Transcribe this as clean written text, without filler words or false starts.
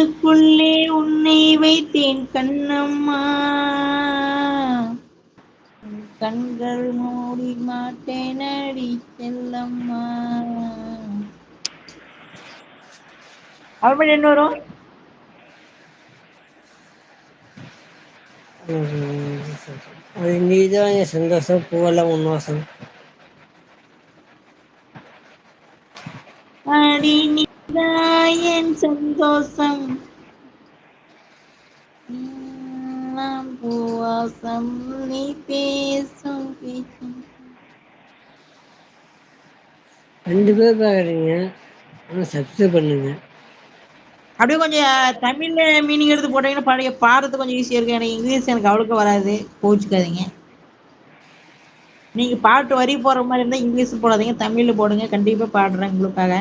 கண்ணுக்குள்ளே உன்னை வைத்தேன் கண்ணம்மா, உன் கண்கள் மூடி மாட்டேனடி செல்லம்மா. அப்புறமேட்டு என்ன வரும்? அது நீதான் என் சந்தோஷம், பூவெல்லாம் உன் வாசம். அடி நீதான் என் சந்தோஷம், நான் பூவாசம், நீ பேசும் பேச்சும். 2 பேர் பார்க்குறீங்க, ஆனால் சப்ஸ்கிரைப் பண்ணுங்க. அப்படியே கொஞ்சம் தமிழ்ல மீனிங் எடுத்து போட்டீங்கன்னா பழைய பாடுறது கொஞ்சம் ஈஸியா இருக்கும். எனக்கு இங்கிலீஷ் எனக்கு அவ்வளோக்கு வராது, கோச்சுக்காதீங்க. நீங்க பாட்டு வரி போடுற மாதிரி இருந்தா இங்கிலீஷ் போடாதீங்க, தமிழ்ல போடுங்க, கண்டிப்பா பாடுறேன் உங்களுக்காக.